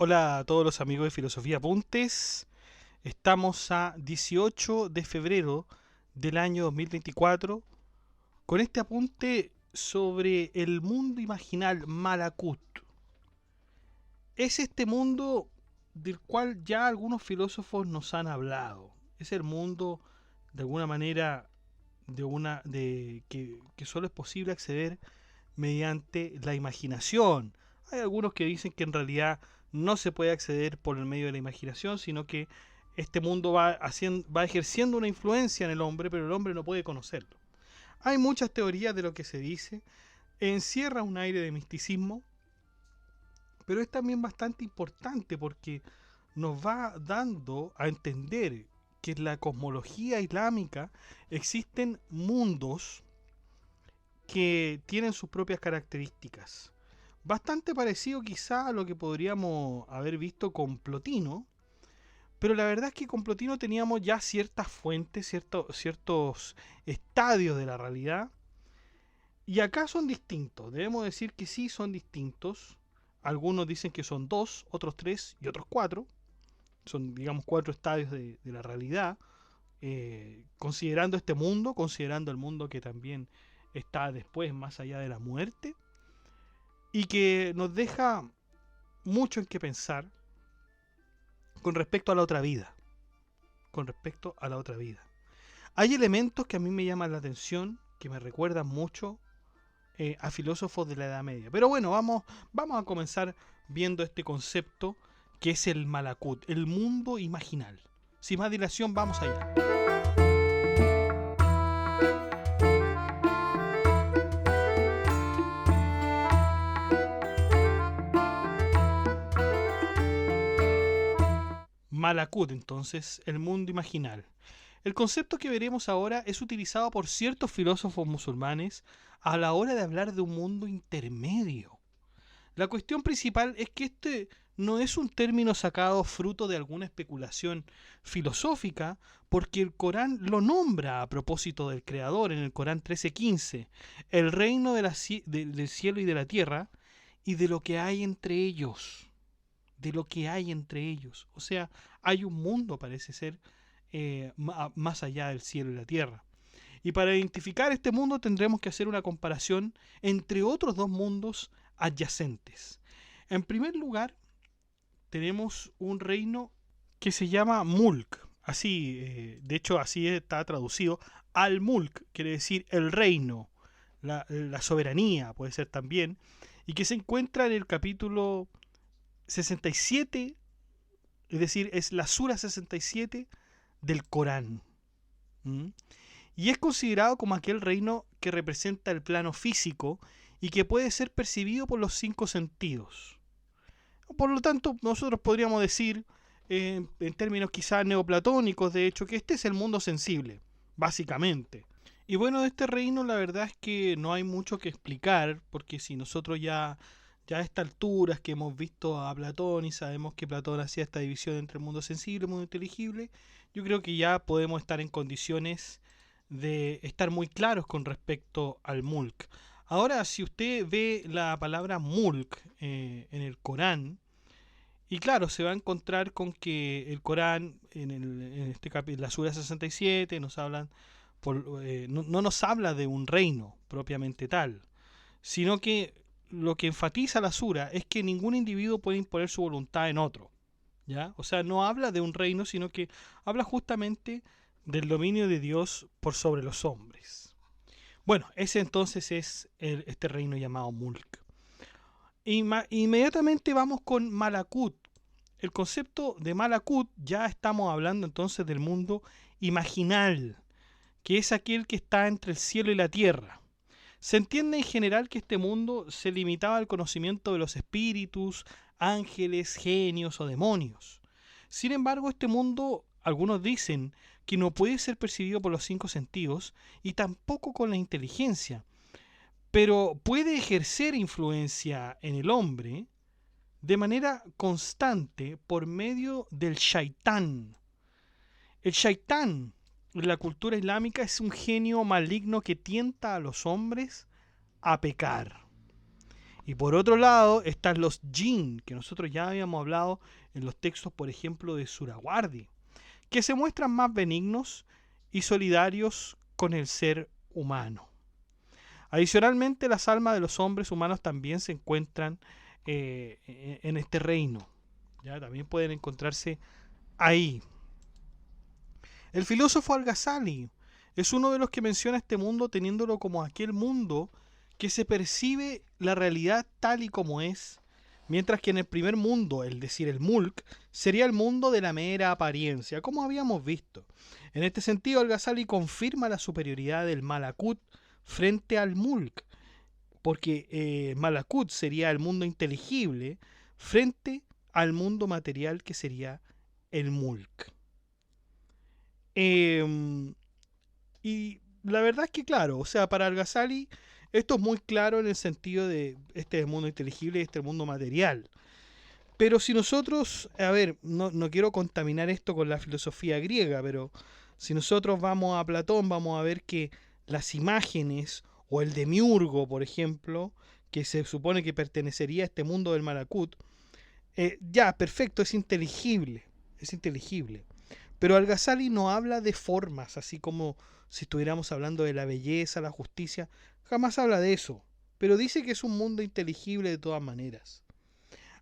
Hola a todos los amigos de Filosofía Apuntes. Estamos a 18 de febrero del año 2024 con este apunte sobre el mundo imaginal Malakut. Es este mundo del cual ya algunos filósofos nos han hablado. Es el mundo, de alguna manera, que solo es posible acceder mediante la imaginación. Hay algunos que dicen que en realidad no se puede acceder por el medio de la imaginación, sino que este mundo va ejerciendo una influencia en el hombre, pero el hombre no puede conocerlo. Hay muchas teorías de lo que se dice, encierra un aire de misticismo, pero es también bastante importante porque nos va dando a entender que en la cosmología islámica existen mundos que tienen sus propias características. Bastante parecido quizá a lo que podríamos haber visto con Plotino, pero la verdad es que con Plotino teníamos ya ciertas fuentes, ciertos estadios de la realidad, y acá son distintos. Debemos decir que sí son distintos. Algunos dicen que son dos, otros tres y otros cuatro. Son, digamos, cuatro estadios de la realidad, considerando este mundo, considerando el mundo que también está después, más allá de la muerte, y que nos deja mucho en qué pensar con respecto a la otra vida. Con respecto a la otra vida. Hay elementos que a mí me llaman la atención, que me recuerdan mucho a filósofos de la Edad Media. Pero bueno, vamos a comenzar viendo este concepto que es el Malakut, el mundo imaginal. Sin más dilación, vamos allá. Malakut, entonces, el mundo imaginal. El concepto que veremos ahora es utilizado por ciertos filósofos musulmanes a la hora de hablar de un mundo intermedio. La cuestión principal es que este no es un término sacado fruto de alguna especulación filosófica, porque el Corán lo nombra a propósito del Creador en el Corán 13:15, el reino del cielo y de la tierra, y de lo que hay entre ellos. De lo que hay entre ellos. O sea, hay un mundo, parece ser, más allá del cielo y la tierra. Y para identificar este mundo tendremos que hacer una comparación entre otros dos mundos adyacentes. En primer lugar, tenemos un reino que se llama Mulk. Así, de hecho, así está traducido. Al-Mulk quiere decir el reino, la soberanía, puede ser también, y que se encuentra en el capítulo 67, es decir, es la Sura 67 del Corán. ¿Mm? Y es considerado como aquel reino que representa el plano físico y que puede ser percibido por los cinco sentidos. Por lo tanto, nosotros podríamos decir, en términos quizás neoplatónicos, de hecho, que este es el mundo sensible, básicamente. Y bueno, de este reino la verdad es que no hay mucho que explicar, porque si nosotros ya a estas alturas que hemos visto a Platón y sabemos que Platón hacía esta división entre el mundo sensible y el mundo inteligible, yo creo que ya podemos estar en condiciones de estar muy claros con respecto al mulk. Ahora, si usted ve la palabra mulk en el Corán, y claro, se va a encontrar con que el Corán, en este capítulo, la Sura 67, no nos habla de un reino propiamente tal, sino que lo que enfatiza la Sura es que ningún individuo puede imponer su voluntad en otro. ¿Ya? O sea, no habla de un reino, sino que habla justamente del dominio de Dios por sobre los hombres. Bueno, ese entonces es este reino llamado Mulk. Inmediatamente vamos con Malakut. El concepto de Malakut, ya estamos hablando entonces del mundo imaginal, que es aquel que está entre el cielo y la tierra. Se entiende en general que este mundo se limitaba al conocimiento de los espíritus, ángeles, genios o demonios. Sin embargo, este mundo, algunos dicen que no puede ser percibido por los cinco sentidos y tampoco con la inteligencia, pero puede ejercer influencia en el hombre de manera constante por medio del shaitán. El shaitán en la cultura islámica es un genio maligno que tienta a los hombres a pecar. Y por otro lado están los jinn, que nosotros ya habíamos hablado en los textos, por ejemplo, de Surawardi, que se muestran más benignos y solidarios con el ser humano. Adicionalmente, las almas de los hombres humanos también se encuentran en este reino. ¿Ya? También pueden encontrarse ahí. El filósofo Al-Ghazali es uno de los que menciona este mundo teniéndolo como aquel mundo que se percibe la realidad tal y como es, mientras que en el primer mundo, es decir, el Mulk, sería el mundo de la mera apariencia, como habíamos visto. En este sentido, Al-Ghazali confirma la superioridad del Malakut frente al Mulk, porque Malakut sería el mundo inteligible frente al mundo material que sería el Mulk. Y la verdad es que claro, o sea, para Al-Ghazali esto es muy claro en el sentido de este es el mundo inteligible y este es el mundo material. Pero si nosotros, a ver, no quiero contaminar esto con la filosofía griega, pero si nosotros vamos a Platón, vamos a ver que las imágenes o el demiurgo, por ejemplo, que se supone que pertenecería a este mundo del Malakut, ya, perfecto, es inteligible, es inteligible. Pero Al-Ghazali no habla de formas, así como si estuviéramos hablando de la belleza, la justicia, jamás habla de eso, pero dice que es un mundo inteligible de todas maneras.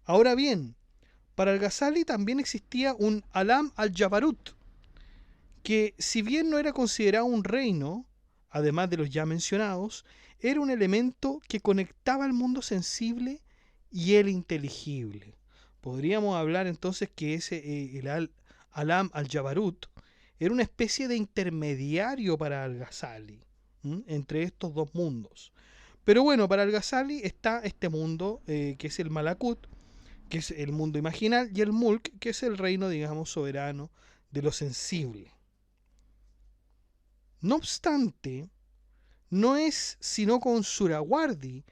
Ahora bien, para Al-Ghazali también existía un Alam al-Jabarut, que si bien no era considerado un reino, además de los ya mencionados, era un elemento que conectaba el mundo sensible y el inteligible. Podríamos hablar entonces que el Alam al-Jabarut era una especie de intermediario para Al-Ghazali entre estos dos mundos. Pero bueno, para Al-Ghazali está este mundo que es el Malakut, que es el mundo imaginal, y el Mulk, que es el reino, digamos, soberano de lo sensible. No obstante, no es sino con Surawardi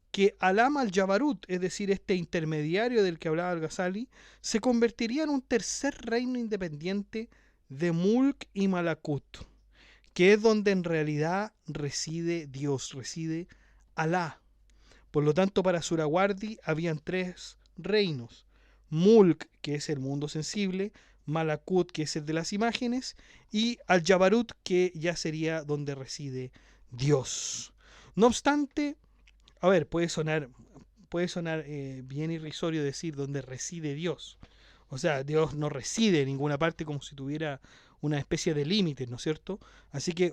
que Alam al-Jabarut, es decir, este intermediario del que hablaba Al-Ghazali, se convertiría en un tercer reino independiente de Mulk y Malakut, que es donde en realidad reside Dios, reside Alá. Por lo tanto, para Surawardi habían tres reinos: Mulk, que es el mundo sensible; Malakut, que es el de las imágenes; y Al-Jabarut, que ya sería donde reside Dios. No obstante, a ver, puede sonar bien irrisorio decir donde reside Dios. O sea, Dios no reside en ninguna parte como si tuviera una especie de límites, ¿no es cierto? Así que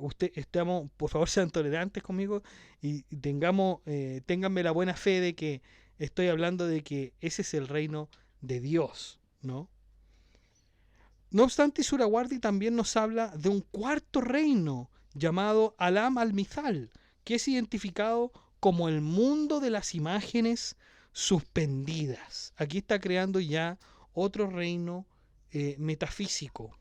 por favor sean tolerantes conmigo y ténganme la buena fe de que estoy hablando de que ese es el reino de Dios, ¿no? No obstante, Surawardi también nos habla de un cuarto reino llamado Alam al-Mithal, que es identificado como el mundo de las imágenes suspendidas. Aquí está creando ya otro reino metafísico.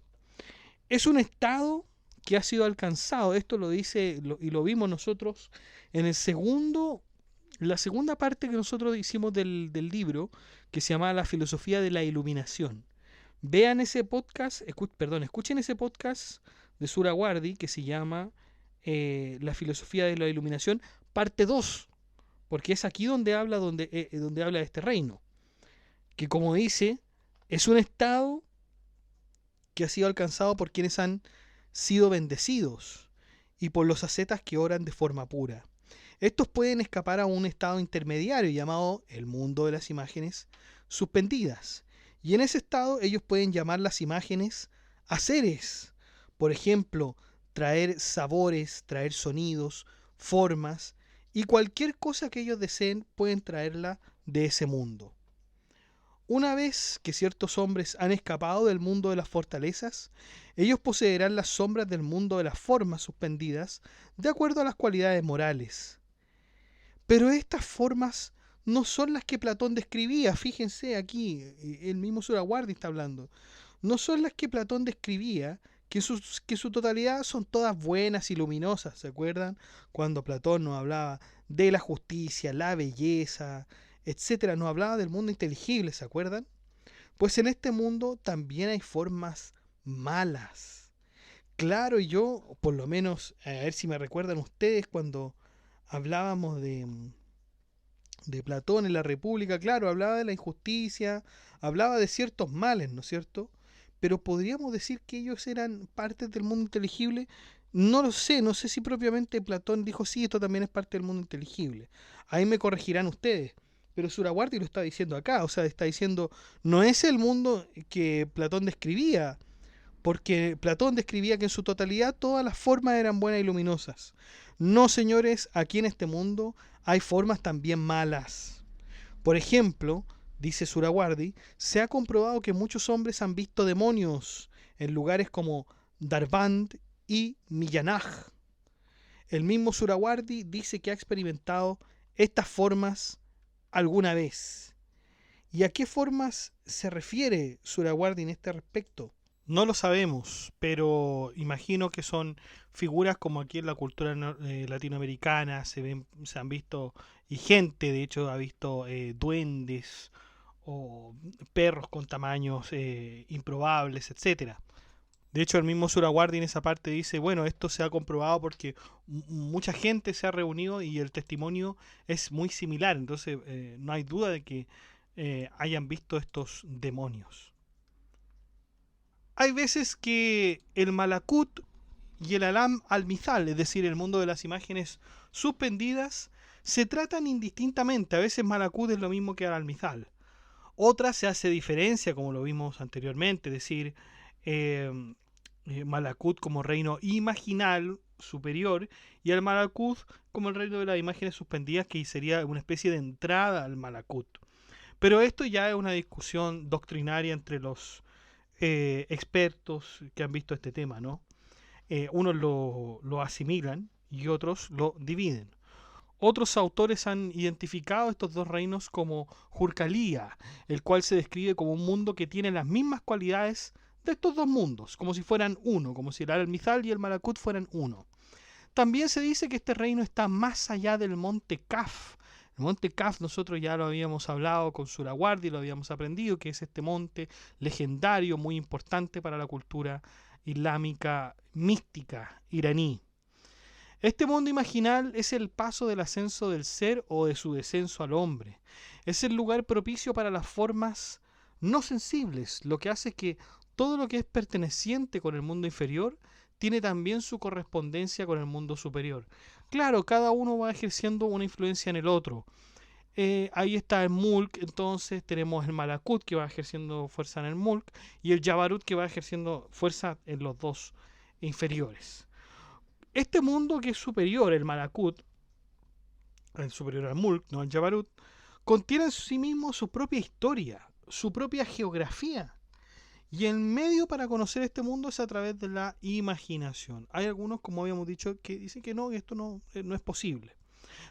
Es un estado que ha sido alcanzado, esto lo dice y lo vimos nosotros en la segunda parte que nosotros hicimos del libro, que se llama La filosofía de la iluminación. Vean ese podcast, escuchen ese podcast de Surawardi que se llama La filosofía de la iluminación, parte 2, porque es aquí donde habla de este reino, que como dice, es un estado que ha sido alcanzado por quienes han sido bendecidos y por los ascetas que oran de forma pura. Estos pueden escapar a un estado intermediario llamado el mundo de las imágenes suspendidas. Y en ese estado ellos pueden llamar las imágenes a seres. Por ejemplo, traer sabores, traer sonidos, formas, y cualquier cosa que ellos deseen pueden traerla de ese mundo. Una vez que ciertos hombres han escapado del mundo de las fortalezas, ellos poseerán las sombras del mundo de las formas suspendidas de acuerdo a las cualidades morales. Pero estas formas no son las que Platón describía. Fíjense aquí, el mismo Surawardi está hablando. No son las que Platón describía, que su totalidad son todas buenas y luminosas. ¿Se acuerdan? Cuando Platón nos hablaba de la justicia, la belleza, etcétera. Nos hablaba del mundo inteligible, ¿se acuerdan? Pues en este mundo también hay formas malas. Claro, yo, por lo menos, a ver si me recuerdan ustedes cuando hablábamos de Platón en la República, claro, hablaba de la injusticia, hablaba de ciertos males, ¿no es cierto? Pero podríamos decir que ellos eran partes del mundo inteligible. No lo sé, no sé si propiamente Platón dijo sí, esto también es parte del mundo inteligible. Ahí me corregirán ustedes. Pero Surawardi lo está diciendo acá, o sea, está diciendo, no es el mundo que Platón describía, porque Platón describía que en su totalidad todas las formas eran buenas y luminosas. No, señores, aquí en este mundo hay formas también malas. Por ejemplo, dice Surawardi, se ha comprobado que muchos hombres han visto demonios en lugares como Darband y Millanaj. El mismo Surawardi dice que ha experimentado estas formas alguna vez. ¿Y a qué formas se refiere Surawardi en este respecto? No lo sabemos, pero imagino que son figuras como aquí en la cultura latinoamericana se han visto, y gente de hecho ha visto duendes o perros con tamaños improbables, etcétera. De hecho, el mismo Surawardi en esa parte dice, bueno, esto se ha comprobado porque mucha gente se ha reunido y el testimonio es muy similar, entonces no hay duda de que hayan visto estos demonios. Hay veces que el Malakut y el Alam al-Mithal, es decir, el mundo de las imágenes suspendidas, se tratan indistintamente. A veces Malakut es lo mismo que al-Mithal. Otras se hace diferencia, como lo vimos anteriormente, es decir, eh, Malakut como reino imaginal superior y el Malakut como el reino de las imágenes suspendidas, que sería una especie de entrada al Malakut. Pero esto ya es una discusión doctrinaria entre los expertos que han visto este tema, ¿no? Unos lo asimilan y otros lo dividen. Otros autores han identificado estos dos reinos como Jurkalía, el cual se describe como un mundo que tiene las mismas cualidades de estos dos mundos, como si fueran uno, como si el Al-Mithal y el Malakut fueran uno. También se dice que este reino está más allá del monte Kaf. El monte Kaf nosotros ya lo habíamos hablado con Surawardi, lo habíamos aprendido, que es este monte legendario muy importante para la cultura islámica mística iraní. Este mundo imaginal es el paso del ascenso del ser o de su descenso al hombre. Es el lugar propicio para las formas no sensibles, lo que hace que todo lo que es perteneciente con el mundo inferior tiene también su correspondencia con el mundo superior. Claro, cada uno va ejerciendo una influencia en el otro. Ahí está el Mulk, entonces tenemos el Malakut que va ejerciendo fuerza en el Mulk y el Jabarut que va ejerciendo fuerza en los dos inferiores. Este mundo que es superior, el Malakut, el superior al Mulk, no al Jabarut, contiene en sí mismo su propia historia, su propia geografía. Y el medio para conocer este mundo es a través de la imaginación. Hay algunos, como habíamos dicho, que dicen que no, esto no es posible.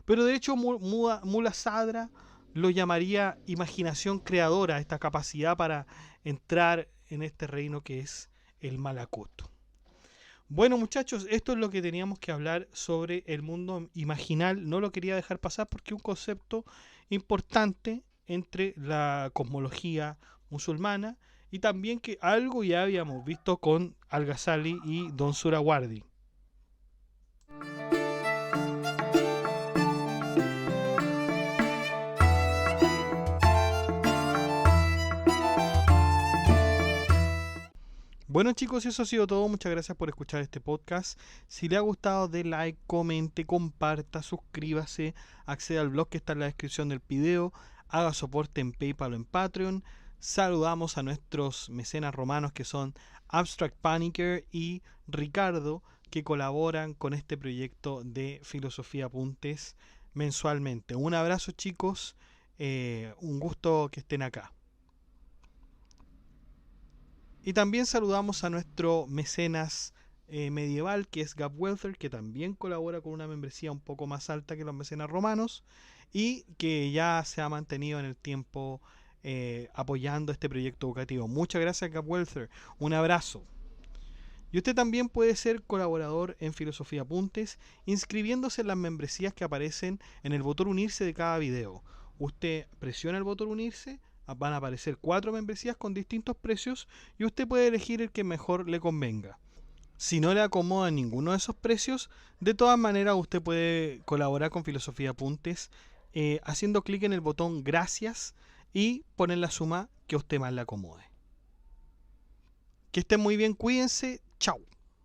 Pero de hecho, Mula Sadra lo llamaría imaginación creadora, esta capacidad para entrar en este reino que es el Malakut. Bueno, muchachos, esto es lo que teníamos que hablar sobre el mundo imaginal. No lo quería dejar pasar porque es un concepto importante entre la cosmología musulmana y también que algo ya habíamos visto con Al-Ghazali y Don Surawardi. Bueno, chicos, eso ha sido todo. Muchas gracias por escuchar este podcast. Si le ha gustado, dé like, comente, comparta, suscríbase, acceda al blog que está en la descripción del video, haga soporte en PayPal o en Patreon. Saludamos a nuestros mecenas romanos que son Abstract Panicker y Ricardo, que colaboran con este proyecto de Filosofía Apuntes mensualmente. Un abrazo, chicos. Un gusto que estén acá. Y también saludamos a nuestro mecenas medieval, que es Gab Welther, que también colabora con una membresía un poco más alta que los mecenas romanos y que ya se ha mantenido en el tiempo apoyando este proyecto educativo. Muchas gracias, Gab Welther. Un abrazo. Y usted también puede ser colaborador en Filosofía Apuntes inscribiéndose en las membresías que aparecen en el botón unirse de cada video. Usted presiona el botón unirse, van a aparecer 4 membresías con distintos precios y usted puede elegir el que mejor le convenga. Si no le acomoda ninguno de esos precios, de todas maneras usted puede colaborar con Filosofía Apuntes haciendo clic en el botón gracias y poner la suma que a usted más le acomode. Que estén muy bien, cuídense, chao.